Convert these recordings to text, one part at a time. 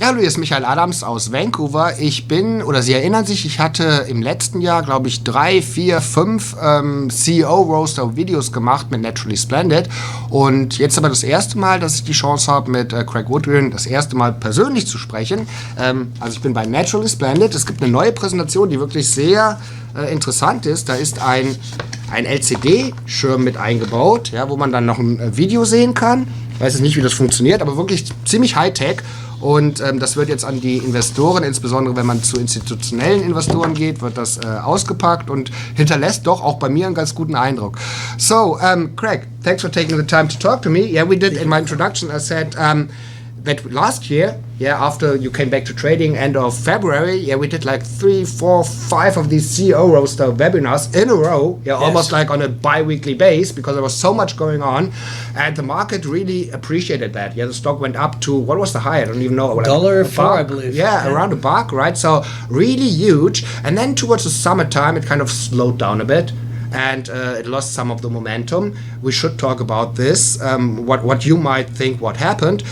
Ja, hallo, hier ist Michael Adams aus Vancouver. Sie erinnern sich, ich hatte im letzten Jahr, glaube ich, 3, 4, 5 CEO-Roaster-Videos gemacht mit Naturally Splendid. Und jetzt aber das erste Mal, dass ich die Chance habe, mit Craig Goodwin das erste Mal persönlich zu sprechen. Also ich bin bei Naturally Splendid. Es gibt eine neue Präsentation, die wirklich sehr interessant ist. Da ist ein LCD-Schirm mit eingebaut, ja, wo man dann noch ein Video sehen kann. Ich weiß jetzt nicht, wie das funktioniert, aber wirklich ziemlich Hightech. Und das wird jetzt an die Investoren, insbesondere wenn man zu institutionellen Investoren geht, wird das ausgepackt und hinterlässt doch auch bei mir einen ganz guten Eindruck. So, Craig, thanks for taking the time to talk to me. Yeah, we did in my introduction, I said that last year, after you came back to trading end of February, we did like 3, 4, 5 of these CEO roaster webinars in a row, yes. Almost like on a bi-weekly base, because there was so much going on, and the market really appreciated that. The stock went up to, what was the high? I don't even know. $1.04, I believe. Yeah, around $1, right? So really huge. And then towards the summertime, it kind of slowed down a bit. And it lost some of the momentum. We should talk about this, what you might think what happened.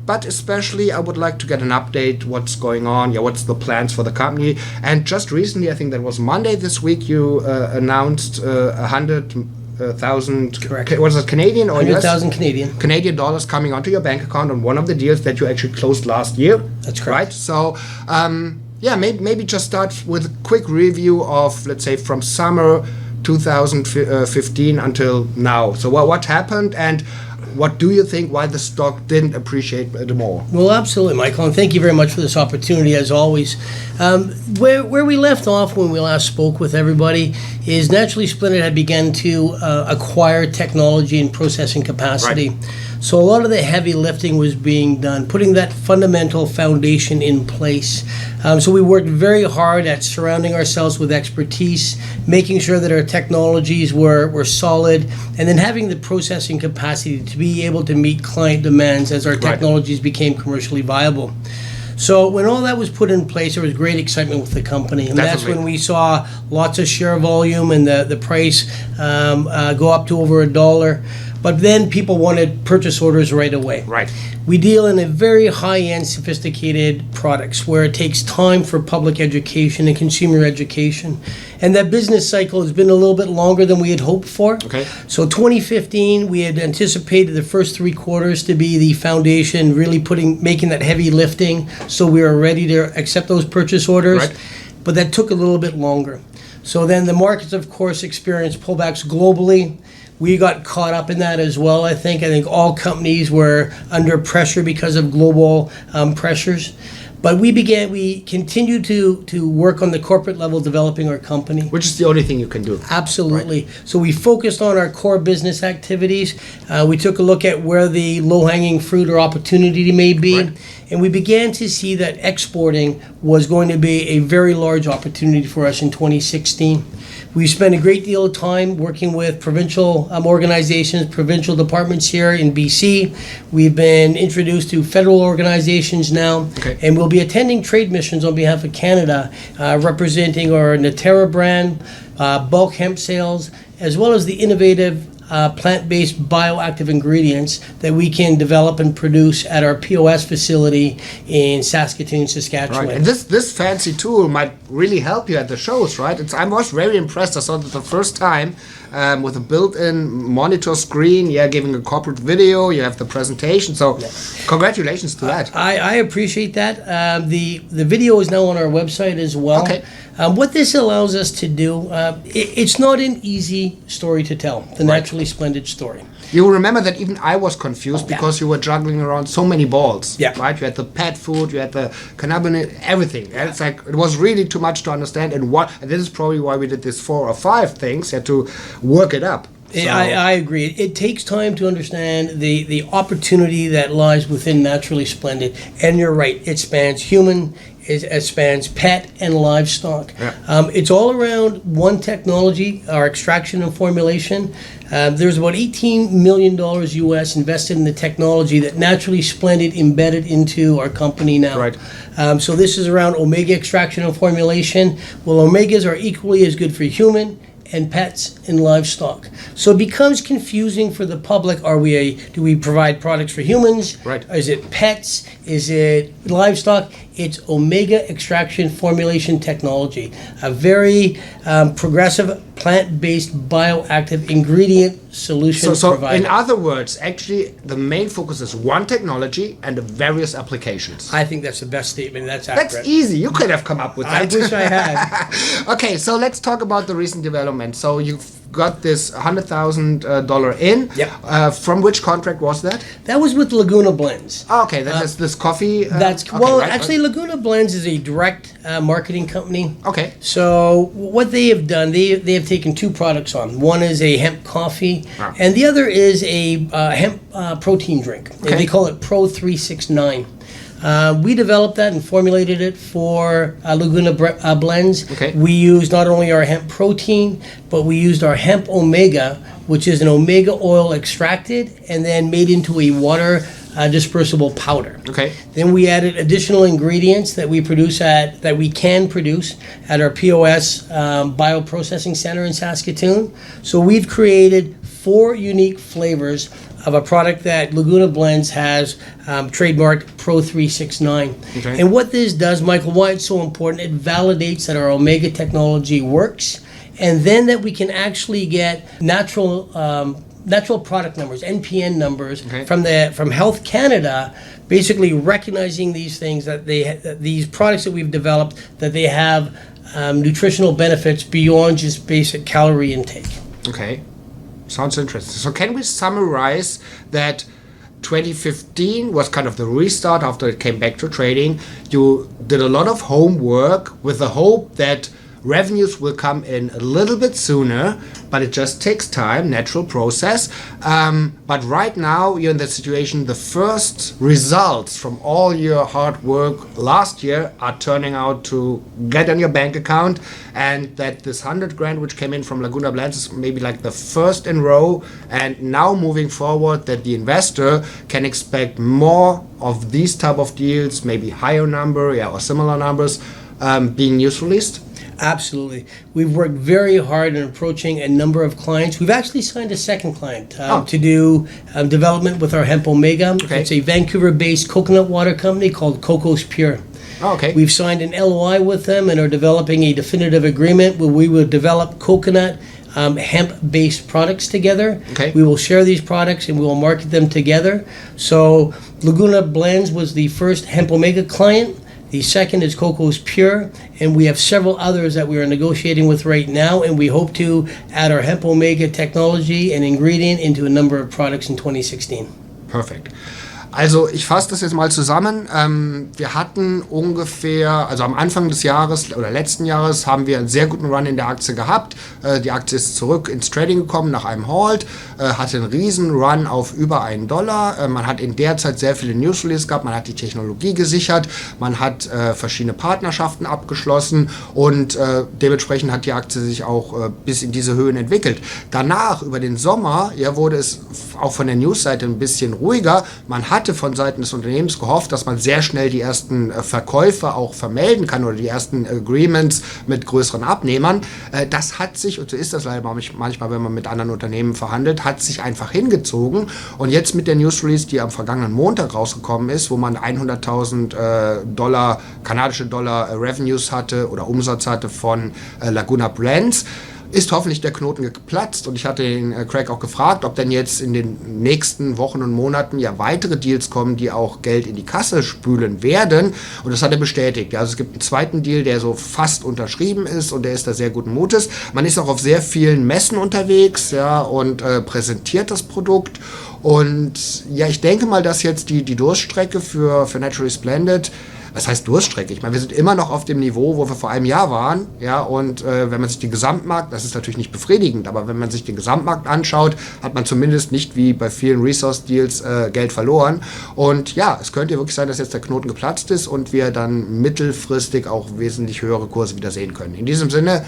But especially, I would like to get an update, what's going on, what's the plans for the company. And just recently, I think that was Monday this week, you announced 100,000, was it Canadian or 100,000 Canadian. Canadian dollars coming onto your bank account on one of the deals that you actually closed last year. That's correct. Right? So, maybe just start with a quick review of, let's say, from summer 2015 until now. So what happened, and what do you think why the stock didn't appreciate more? Well, absolutely, Michael, and thank you very much for this opportunity, as always. Where we left off when we last spoke with everybody is Naturally Splendid had begun to acquire technology and processing capacity. Right. So a lot of the heavy lifting was being done, putting that fundamental foundation in place. So we worked very hard at surrounding ourselves with expertise, making sure that our technologies were solid, and then having the processing capacity to be able to meet client demands as our technologies became commercially viable. So when all that was put in place, there was great excitement with the company. And that's when we saw lots of share volume and the price go up to over $1. But then people wanted purchase orders right away. Right. We deal in a very high-end, sophisticated products where it takes time for public education and consumer education. And that business cycle has been a little bit longer than we had hoped for. Okay. So 2015, we had anticipated the first 3 quarters to be the foundation, really making that heavy lifting so we were ready to accept those purchase orders. Right. But that took a little bit longer. So then the markets, of course, experienced pullbacks globally. We got caught up in that as well, I think. I think all companies were under pressure because of global pressures. But we continued to work on the corporate level, developing our company. Which is the only thing you can do. Absolutely. Right. So we focused on our core business activities. We took a look at where the low-hanging fruit or opportunity may be. Right. And we began to see that exporting was going to be a very large opportunity for us in 2016. We spent a great deal of time working with provincial organizations, provincial departments here in BC. We've been introduced to federal organizations now, and we'll be attending trade missions on behalf of Canada, representing our Natera brand, bulk hemp sales, as well as the innovative plant-based bioactive ingredients that we can develop and produce at our POS facility in Saskatoon, Saskatchewan. Right. And this fancy tool might really help you at the shows, right? I was very impressed. I saw it the first time with a built-in monitor screen, giving a corporate video, you have the presentation. So congratulations to that. I appreciate that. The video is now on our website as well. Okay. What this allows us to do, it's not an easy story to tell, the Naturally Splendid story. You will remember that even I was confused because you were juggling around so many balls. Yeah. Right? You had the pet food, you had the cannabinoid, everything. And it's like, it was really too much to understand. And this is probably why we did this 4 or 5 things, had to work it up. So. I agree. It takes time to understand the opportunity that lies within Naturally Splendid. And you're right, it spans human, it spans pet and livestock. Yeah. It's all around one technology, our extraction and formulation. There's about $18 million US invested in the technology that Naturally Splendid embedded into our company now. Right. So this is around omega extraction and formulation. Well, omegas are equally as good for human and pets and livestock. So it becomes confusing for the public. Do we provide products for humans? Right. Is it pets? Is it livestock? It's omega extraction formulation technology, a very progressive plant-based bioactive ingredient solution So provider. in other words, actually, the main focus is one technology and the various applications. I think that's the best statement. That's accurate. That's easy. You could have come up with that. I wish I had. Okay, so let's talk about the recent development. So you've got this $100,000 in. Yep. From which contract was that? That was with Laguna Blends. Oh, okay, that's this coffee. Actually, Laguna Blends is a direct marketing company. Okay. So what they have done, they have taken two products on. One is a hemp coffee, and the other is a hemp protein drink. Okay. They call it Pro 369. We developed that and formulated it for Laguna Blends. Okay. We used not only our hemp protein, but we used our hemp omega, which is an omega oil extracted and then made into a water dispersible powder. Okay. Then we added additional ingredients that we can produce at our POS bioprocessing center in Saskatoon. So we've created 4 unique flavors of a product that Laguna Blends has trademarked Pro 369. Okay. And what this does, Michael, why it's so important, it validates that our omega technology works, and then that we can actually get natural product numbers, NPN numbers, okay, from Health Canada, basically recognizing these things, that these products that we've developed, that they have nutritional benefits beyond just basic calorie intake. Okay. Sounds interesting. So can we summarize that 2015 was kind of the restart after it came back to trading? You did a lot of homework with the hope that revenues will come in a little bit sooner, but it just takes time, natural process. But right now, you're in the situation, the first results from all your hard work last year are turning out to get on your bank account, and that this 100 grand which came in from Laguna Blends is maybe like the first in row, and now moving forward that the investor can expect more of these type of deals, maybe higher number, or similar numbers, being news released. Absolutely. We've worked very hard in approaching a number of clients. We've actually signed a second client to do development with our hemp omega. Okay. It's a Vancouver-based coconut water company called Cocos Pure. Oh, okay. We've signed an LOI with them and are developing a definitive agreement where we will develop coconut hemp-based products together. Okay. We will share these products and we will market them together. So Laguna Blends was the first hemp omega client. The second is Cocos Pure, and we have several others that we are negotiating with right now, and we hope to add our hemp omega technology and ingredient into a number of products in 2016. Perfekt. Also ich fasse das jetzt mal zusammen. Wir hatten ungefähr, also am Anfang des Jahres oder letzten Jahres haben wir einen sehr guten Run in der Aktie gehabt. Die Aktie ist zurück ins Trading gekommen nach einem Halt, hatte einen riesen Run auf über $1. Man hat in der Zeit sehr viele News Releases gehabt, man hat die Technologie gesichert, man hat verschiedene Partnerschaften abgeschlossen und dementsprechend hat die Aktie sich auch bis in diese Höhen entwickelt. Danach, über den Sommer, wurde es auch von der Newsseite ein bisschen ruhiger. Man hatte von Seiten des Unternehmens gehofft, dass man sehr schnell die ersten Verkäufe auch vermelden kann oder die ersten Agreements mit größeren Abnehmern. Das hat sich, und so ist das leider manchmal, wenn man mit anderen Unternehmen verhandelt, hat sich einfach hingezogen. Und jetzt mit der News Release, die am vergangenen Montag rausgekommen ist, wo man $100.000, kanadische Dollar Revenues hatte oder Umsatz hatte von Laguna Blends, ist hoffentlich der Knoten geplatzt, und ich hatte den Craig auch gefragt, ob denn jetzt in den nächsten Wochen und Monaten weitere Deals kommen, die auch Geld in die Kasse spülen werden, und das hat er bestätigt. Also es gibt einen zweiten Deal, der so fast unterschrieben ist, und der ist da sehr guten Mutes. Man ist auch auf sehr vielen Messen unterwegs, und präsentiert das Produkt, und ich denke mal, dass jetzt die Durststrecke für Naturally Splendid, was heißt Durststrecke? Ich meine, wir sind immer noch auf dem Niveau, wo wir vor einem Jahr waren, und wenn man sich den Gesamtmarkt, das ist natürlich nicht befriedigend, aber wenn man sich den Gesamtmarkt anschaut, hat man zumindest nicht wie bei vielen Resource-Deals Geld verloren, und es könnte wirklich sein, dass jetzt der Knoten geplatzt ist und wir dann mittelfristig auch wesentlich höhere Kurse wieder sehen können. In diesem Sinne,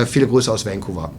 viele Grüße aus Vancouver.